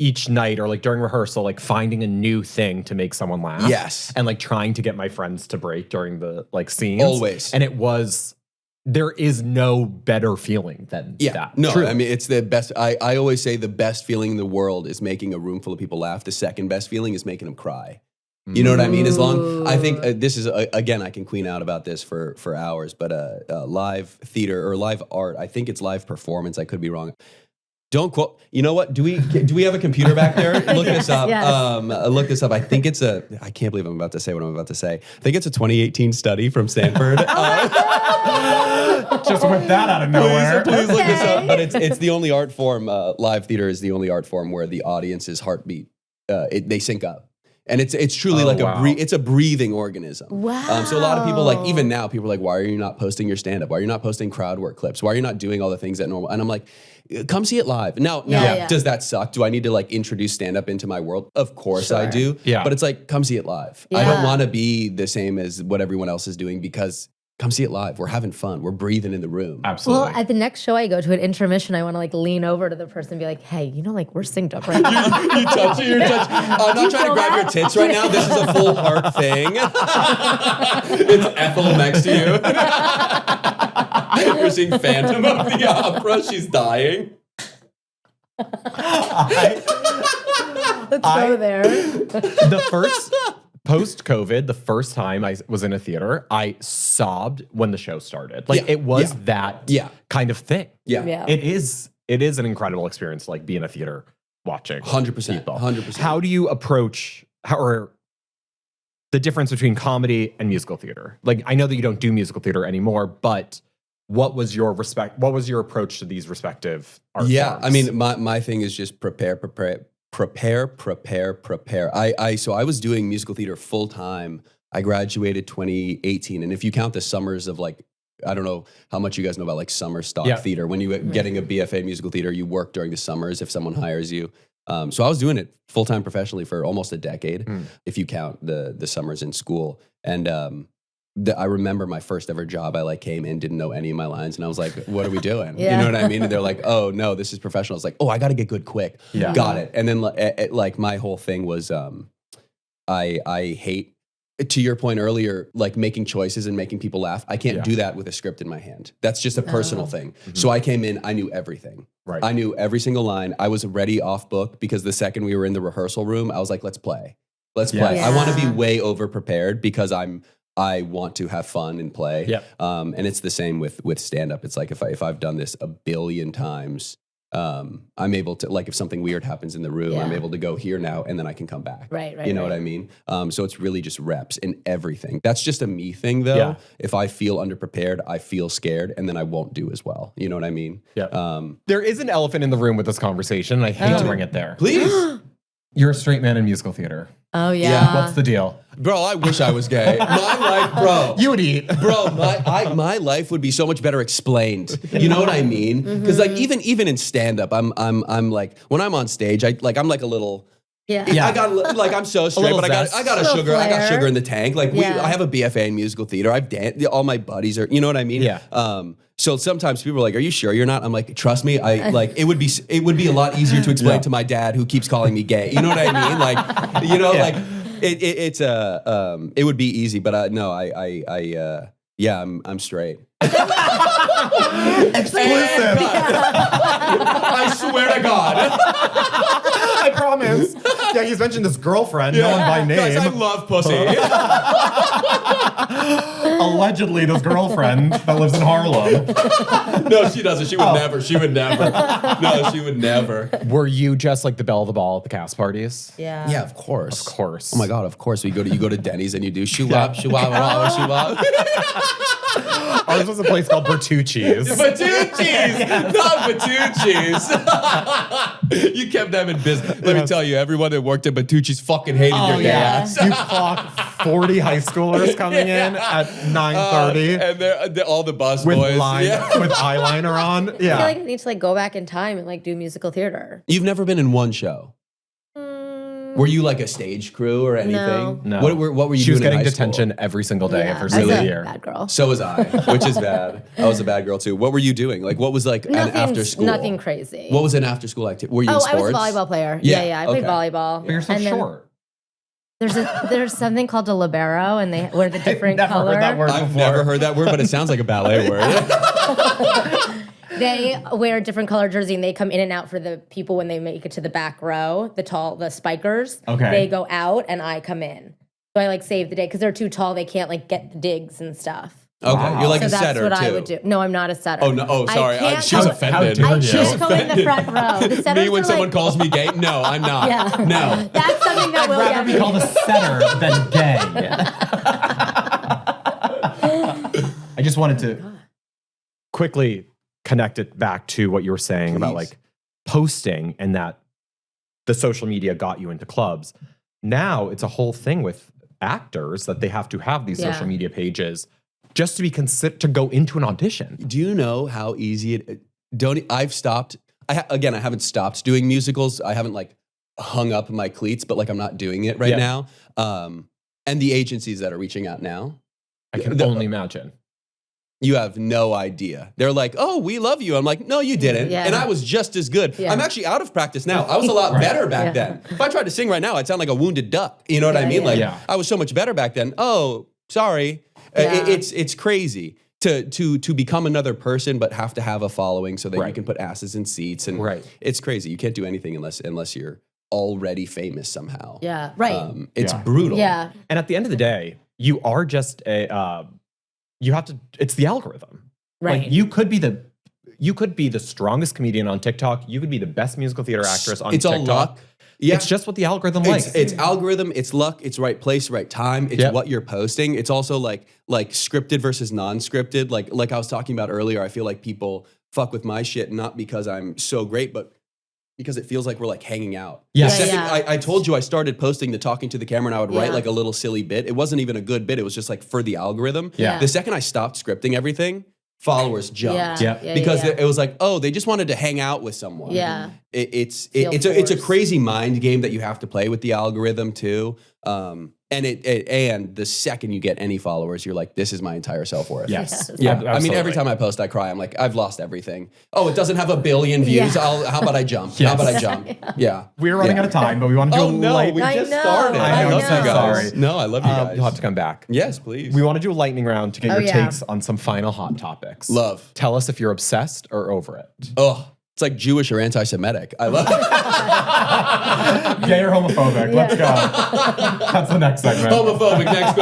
[SPEAKER 2] each night or like during rehearsal, like finding a new thing to make someone laugh.
[SPEAKER 3] Yes.
[SPEAKER 2] And like trying to get my friends to break during the like scenes.
[SPEAKER 3] Always.
[SPEAKER 2] And there is no better feeling than that.
[SPEAKER 3] No,
[SPEAKER 2] Truly.
[SPEAKER 3] I mean, it's the best. I always say the best feeling in the world is making a room full of people laugh. The second best feeling is making them cry. You know what I mean? I think this is, again, I can queen out about this for hours, but live theater or live art, I think it's live performance. I could be wrong. Don't quote. You know what? Do we have a computer back there? Look this up.
[SPEAKER 1] Yes.
[SPEAKER 3] Look this up. I think it's I can't believe I'm about to say what I'm about to say. I think it's a 2018 study from Stanford.
[SPEAKER 2] Just whip that out of nowhere.
[SPEAKER 3] Please look this up. But it's the only art form. Live theater is the only art form where the audience's heartbeat they sync up. And it's truly it's a breathing organism.
[SPEAKER 1] Wow.
[SPEAKER 3] So a lot of people, like, even now, people are like, why are you not posting your stand-up? Why are you not posting crowd work clips? Why are you not doing all the things that normal? And I'm like, come see it live. Now, does that suck? Do I need to like introduce stand-up into my world? Of course I do.
[SPEAKER 2] Yeah.
[SPEAKER 3] But it's like, come see it live. I don't want to be the same as what everyone else is doing, because come see it live. We're having fun. We're breathing in the room.
[SPEAKER 2] Absolutely.
[SPEAKER 1] Well, at the next show I go to, an intermission, I want to like lean over to the person and be like, hey, like we're synced up right now.
[SPEAKER 3] You touch it. You're touching. I'm not trying to grab your tits right now. This is a full heart thing. It's Ethel next to you. You're seeing Phantom of the Opera. She's dying.
[SPEAKER 1] Let's go there.
[SPEAKER 2] The first post-COVID, the first time I was in a theater, I sobbed when the show started. Like it was that kind of thing.
[SPEAKER 3] Yeah.
[SPEAKER 2] It is an incredible experience to like be in a theater watching
[SPEAKER 3] 100%.
[SPEAKER 2] people.
[SPEAKER 3] 100%.
[SPEAKER 2] How do you approach or the difference between comedy and musical theater. Like, I know that you don't do musical theater anymore, but what was your approach to these respective art forms?
[SPEAKER 3] I mean, my thing is just prepare. So I was doing musical theater full time. I graduated 2018, and if you count the summers of like, I don't know how much you guys know about like summer stock theater. When you getting a BFA in musical theater, you work during the summers if someone hires you. So I was doing it full time professionally for almost a decade, if you count the summers in school. And I remember my first ever job. I like came in, didn't know any of my lines, and I was like, "What are we doing?" You know what I mean? And they're like, "Oh no, this is professional." I was like, "Oh, I got to get good quick." Got it. And then like my whole thing was, I hate. To your point earlier, like making choices and making people laugh, I can't do that with a script in my hand. That's just a personal thing. So I came in, I knew everything. Right. I knew every single line. I was ready off book because the second we were in the rehearsal room, I was like, let's play. Let's play. I want to be way over prepared because I want to have fun and play. And it's the same with stand-up. It's like if I've done this a billion times, I'm able to, like if something weird happens in the room, I'm able to go here now and then I can come back. Right. You know what I mean? So it's really just reps in everything. That's just a me thing though. Yeah. If I feel underprepared, I feel scared and then I won't do as well. You know what I mean?
[SPEAKER 2] Yeah. There is an elephant in the room with this conversation. And I hate to bring it there.
[SPEAKER 3] Please.
[SPEAKER 2] You're a straight man in musical theater.
[SPEAKER 1] Oh yeah.
[SPEAKER 2] What's the deal?
[SPEAKER 3] Bro, I wish I was gay. My life, bro.
[SPEAKER 2] You would eat.
[SPEAKER 3] Bro, my life would be so much better explained. You know what I mean? Because like even in stand-up, I'm like, when I'm on stage, I'm like a little. I got like I'm so straight, but I got sugar in the tank. Like I have a BFA in musical theater. I've danced. All my buddies are. You know what I mean?
[SPEAKER 2] Yeah.
[SPEAKER 3] So sometimes people are like, "Are you sure you're not?" I'm like, "Trust me, I like it would be a lot easier to explain to my dad who keeps calling me gay." You know what I mean? Like, you know, like it would be easy, but no, I'm straight.
[SPEAKER 2] Exclusive.
[SPEAKER 3] I swear to God.
[SPEAKER 2] I promise. Yeah, he's mentioned his girlfriend, no one by name.
[SPEAKER 3] Guys, I love pussy.
[SPEAKER 2] Allegedly, this girlfriend that lives in Harlem.
[SPEAKER 3] No, she doesn't. She would never. She would never. No, she would never.
[SPEAKER 2] Were you just like the belle of the ball at the cast parties?
[SPEAKER 1] Yeah.
[SPEAKER 3] Yeah, of course.
[SPEAKER 2] Of course.
[SPEAKER 3] Oh my God, of course. You go to Denny's and you do shoo wop, shoo wop, shoo wop.
[SPEAKER 2] Ours was a place called Bertucci's.
[SPEAKER 3] Bertucci's! Not Bertucci's. You kept them in business. Let me tell you, everyone that worked at Bertucci's fucking hated your gay ass.
[SPEAKER 2] You clock 40 high schoolers coming in at 9:30.
[SPEAKER 3] And they're all the bus
[SPEAKER 2] with
[SPEAKER 3] boys.
[SPEAKER 2] With eyeliner on. Yeah.
[SPEAKER 1] I feel like I need to like go back in time and like do musical theater.
[SPEAKER 3] You've never been in one show? Were you like a stage crew or anything?
[SPEAKER 2] No.
[SPEAKER 3] What were you doing?
[SPEAKER 2] She was getting
[SPEAKER 3] in high
[SPEAKER 2] detention
[SPEAKER 3] school?
[SPEAKER 2] every single day of her
[SPEAKER 1] I was
[SPEAKER 2] senior
[SPEAKER 1] a
[SPEAKER 2] year.
[SPEAKER 1] bad girl.
[SPEAKER 3] So was I, which is bad. I was a bad girl too. What were you doing? Like, what was like an after school?
[SPEAKER 1] Nothing crazy.
[SPEAKER 3] What was an after school activity? Were you in sports?
[SPEAKER 1] I was a volleyball player. Yeah. I played volleyball.
[SPEAKER 2] But you're so short.
[SPEAKER 1] There's something called a libero, and they wear the different color.
[SPEAKER 3] I've never heard that word, but it sounds like a ballet word.
[SPEAKER 1] They wear a different color jersey, and they come in and out for the people when they make it to the back row. The spikers.
[SPEAKER 2] Okay.
[SPEAKER 1] They go out, and I come in. So I like save the day because they're too tall. They can't like get the digs and stuff.
[SPEAKER 3] Okay, wow. You're like a setter too.
[SPEAKER 1] That's what I would do. No, I'm not a setter.
[SPEAKER 3] Oh no! Oh, sorry. She was offended.
[SPEAKER 1] I can't go in the front row. The
[SPEAKER 3] Me when someone calls me gay? No, I'm not.
[SPEAKER 1] Yeah.
[SPEAKER 3] No.
[SPEAKER 1] That's something that will
[SPEAKER 2] rather be called a setter than gay. I just wanted to quickly connect it back to what you were saying about like posting and that the social media got you into clubs. Now it's a whole thing with actors that they have to have these social media pages just to be considered to go into an audition.
[SPEAKER 3] Do you know how easy it? I've stopped. I haven't stopped doing musicals. I haven't like hung up my cleats, but like I'm not doing it right now. And the agencies that are reaching out now,
[SPEAKER 2] I can only imagine.
[SPEAKER 3] You have no idea. They're like, "Oh, we love you." I'm like, "No, you didn't." Yeah. And I was just as good. Yeah. I'm actually out of practice now. I was a lot better back then. If I tried to sing right now, I'd sound like a wounded duck. You know what I mean? Like I was so much better back then. Oh, sorry. It's crazy to become another person, but have to have a following so that you can put asses in seats. And it's crazy. You can't do anything unless you're already famous somehow.
[SPEAKER 1] Yeah, right.
[SPEAKER 3] It's brutal.
[SPEAKER 1] Yeah.
[SPEAKER 2] And at the end of the day, you are just a. You have to. It's the algorithm.
[SPEAKER 1] Right.
[SPEAKER 2] Like you could be the strongest comedian on TikTok. You could be the best musical theater actress on TikTok.
[SPEAKER 3] It's all luck. Yeah.
[SPEAKER 2] It's just what the algorithm likes.
[SPEAKER 3] It's algorithm, it's luck, it's right place, right time, it's what you're posting. It's also like scripted versus non-scripted. Like I was talking about earlier, I feel like people fuck with my shit not because I'm so great, but because it feels like we're like hanging out.
[SPEAKER 2] Yes.
[SPEAKER 3] The second I told you I started posting the talking to the camera and I would write like a little silly bit. It wasn't even a good bit. It was just like for the algorithm.
[SPEAKER 2] Yeah.
[SPEAKER 3] The second I stopped scripting everything, followers jumped. Because it was like, oh, they just wanted to hang out with someone.
[SPEAKER 1] Yeah.
[SPEAKER 3] It's a crazy mind game that you have to play with the algorithm too. And the second you get any followers, you're like, this is my entire self-worth.
[SPEAKER 2] Yes.
[SPEAKER 3] Yeah. I mean, every time I post, I cry. I'm like, I've lost everything. Oh, it doesn't have 1 billion views. How about I jump? How about I jump? Yeah.
[SPEAKER 2] We're running out of time, but we want to do a
[SPEAKER 3] we just started.
[SPEAKER 2] I know,
[SPEAKER 3] love
[SPEAKER 2] I'm so
[SPEAKER 3] you guys.
[SPEAKER 2] sorry.
[SPEAKER 3] No, I love you guys.
[SPEAKER 2] You'll have to come back.
[SPEAKER 3] Yes, please.
[SPEAKER 2] We want to do a lightning round to get your
[SPEAKER 1] yeah.
[SPEAKER 2] takes on some final hot topics.
[SPEAKER 3] Love.
[SPEAKER 2] Tell us if you're obsessed or over it.
[SPEAKER 3] Oh, it's like Jewish or anti-Semitic. I love it.
[SPEAKER 2] Gay or homophobic? Let's go. That's the next segment.
[SPEAKER 3] Homophobic, next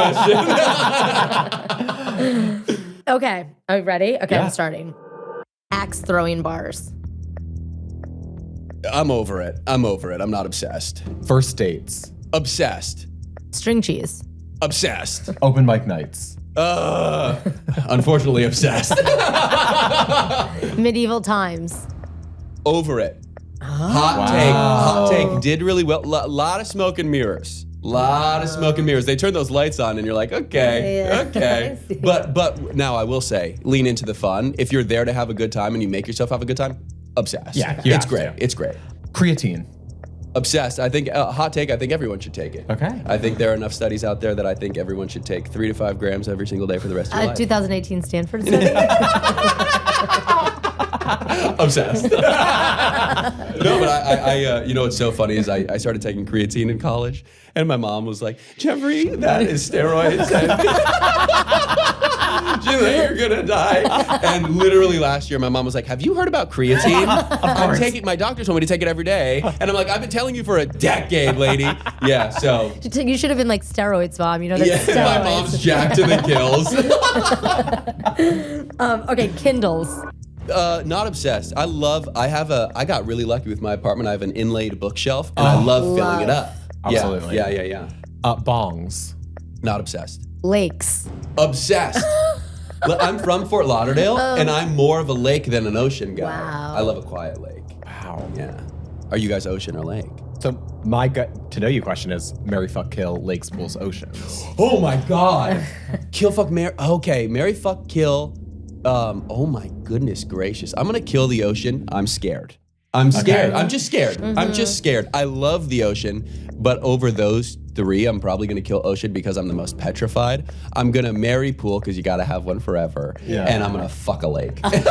[SPEAKER 3] question.
[SPEAKER 1] Okay. Are you ready? Okay,
[SPEAKER 2] Yeah.
[SPEAKER 1] I'm starting. Axe throwing bars.
[SPEAKER 3] I'm over it. I'm not obsessed.
[SPEAKER 2] First dates.
[SPEAKER 3] Obsessed.
[SPEAKER 1] String cheese.
[SPEAKER 3] Obsessed.
[SPEAKER 2] Open mic nights.
[SPEAKER 3] Unfortunately obsessed.
[SPEAKER 1] Medieval times.
[SPEAKER 3] Over it. Hot take. Did really well. Lot of smoke and mirrors. They turn those lights on and you're like, okay. But now I will say, lean into the fun. If you're there to have a good time and you make yourself have a good time, obsessed.
[SPEAKER 2] Yeah,
[SPEAKER 3] it's great. It's great.
[SPEAKER 2] Creatine.
[SPEAKER 3] Obsessed. I think hot take. I think everyone should take it.
[SPEAKER 2] Okay.
[SPEAKER 3] I think there are enough studies out there that I think everyone should take 3 to 5 grams every single day for the rest of your life.
[SPEAKER 1] 2018 Stanford study.
[SPEAKER 3] Obsessed. No, but I you know what's so funny is I started taking creatine in college, and my mom was like, Jeffrey, that is steroids. She's like, you're gonna die. And literally last year, my mom was like, have you heard about creatine? I'm taking, my doctor told me to take it every day. And I'm like, I've been telling you for a decade, lady. Yeah, so.
[SPEAKER 1] You should have been like steroids, Mom. You know, that's steroids.
[SPEAKER 3] My mom's jacked to the gills.
[SPEAKER 1] Okay, Kindles.
[SPEAKER 3] Not obsessed. I got really lucky with my apartment. I have an inlaid bookshelf and I love filling it up.
[SPEAKER 2] Absolutely.
[SPEAKER 3] Yeah.
[SPEAKER 2] Bongs.
[SPEAKER 3] Not obsessed.
[SPEAKER 1] Lakes.
[SPEAKER 3] Obsessed. I'm from Fort Lauderdale and I'm more of a lake than an ocean guy.
[SPEAKER 1] Wow.
[SPEAKER 3] I love a quiet lake.
[SPEAKER 2] Wow.
[SPEAKER 3] Yeah. Are you guys ocean or lake?
[SPEAKER 2] So my gut to know you question is marry, fuck, kill, lakes, pools, oceans.
[SPEAKER 3] Oh my God. Kill, fuck, marry. Okay. Marry, fuck, kill. Oh my goodness gracious. I'm gonna kill the ocean. I'm scared. I'm scared. I'm just scared. I'm just scared. I love the ocean, but over those 3, I'm probably gonna kill ocean because I'm the most petrified. I'm gonna marry pool because you gotta have one forever. Yeah. And I'm gonna fuck a lake.
[SPEAKER 1] What's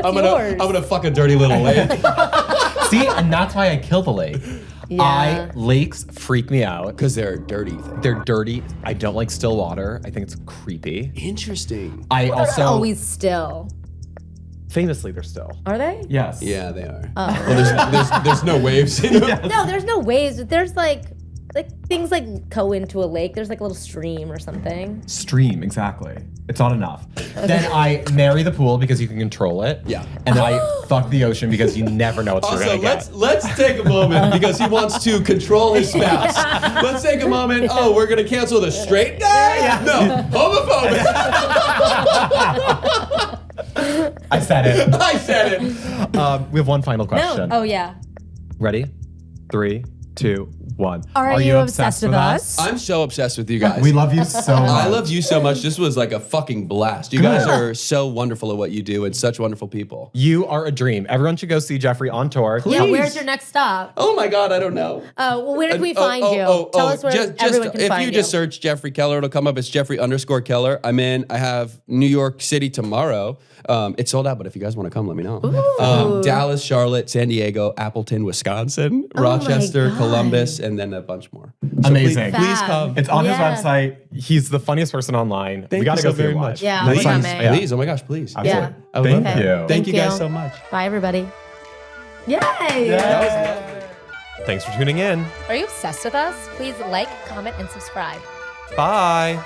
[SPEAKER 1] yours?
[SPEAKER 3] I'm gonna fuck a dirty little lake.
[SPEAKER 2] See, and that's why I kill the lake.
[SPEAKER 1] Yeah.
[SPEAKER 2] Lakes freak me out.
[SPEAKER 3] Because they're dirty.
[SPEAKER 2] They're dirty. I don't like still water. I think it's creepy.
[SPEAKER 3] Interesting.
[SPEAKER 2] I also
[SPEAKER 1] always still.
[SPEAKER 2] famously they're still.
[SPEAKER 1] Are they?
[SPEAKER 2] Yes.
[SPEAKER 3] Yeah, they are.
[SPEAKER 1] Oh.
[SPEAKER 3] Well, there's no waves in them.
[SPEAKER 1] No, there's no waves. But there's like things like go into a lake. There's like a little stream or something.
[SPEAKER 2] Stream, exactly. It's not enough. Then I marry the pool because you can control it.
[SPEAKER 3] Yeah.
[SPEAKER 2] And then I fuck the ocean because you never know what you're
[SPEAKER 3] Also,
[SPEAKER 2] gonna get.
[SPEAKER 3] let's take a moment because he wants to control his spouse. Let's take a moment. Oh, we're gonna cancel the straight guy? No, homophobic.
[SPEAKER 2] I said it.
[SPEAKER 3] I said it.
[SPEAKER 2] We have one final question.
[SPEAKER 1] No. Oh yeah.
[SPEAKER 2] Ready? 3, 2, 1.
[SPEAKER 1] Are you obsessed with us?
[SPEAKER 3] I'm so obsessed with you guys.
[SPEAKER 2] We love you so much.
[SPEAKER 3] I love you so much. This was like a fucking blast. You guys are so wonderful at what you do and such wonderful people.
[SPEAKER 2] You are a dream. Everyone should go see Jeffrey on tour.
[SPEAKER 3] Please.
[SPEAKER 1] Yeah. Where's your next stop?
[SPEAKER 3] Oh my God, I don't know.
[SPEAKER 1] Well, where can we find you? Tell us where everyone can find you.
[SPEAKER 3] If you just search Jeffrey Keller, it'll come up. It's Jeffrey_Keller. I'm in. I have New York City tomorrow. It's sold out, but if you guys want to come, let me know. Dallas, Charlotte, San Diego, Appleton, Wisconsin, Rochester, Columbus, and then a bunch more. So
[SPEAKER 2] amazing.
[SPEAKER 3] Please come.
[SPEAKER 2] It's on his website. He's the funniest person online. We got to go
[SPEAKER 3] very
[SPEAKER 2] see him
[SPEAKER 3] much.
[SPEAKER 1] Yeah,
[SPEAKER 2] Next
[SPEAKER 1] we're
[SPEAKER 2] time-
[SPEAKER 1] coming.
[SPEAKER 3] Please, oh my gosh, please.
[SPEAKER 2] Absolutely.
[SPEAKER 1] Yeah.
[SPEAKER 3] I
[SPEAKER 2] Thank
[SPEAKER 3] love it.
[SPEAKER 2] you.
[SPEAKER 3] Thank you guys so much.
[SPEAKER 1] Bye, everybody. Yay!
[SPEAKER 3] That was lovely.
[SPEAKER 2] Thanks for tuning in.
[SPEAKER 1] Are you obsessed with us? Please like, comment, and subscribe.
[SPEAKER 2] Bye.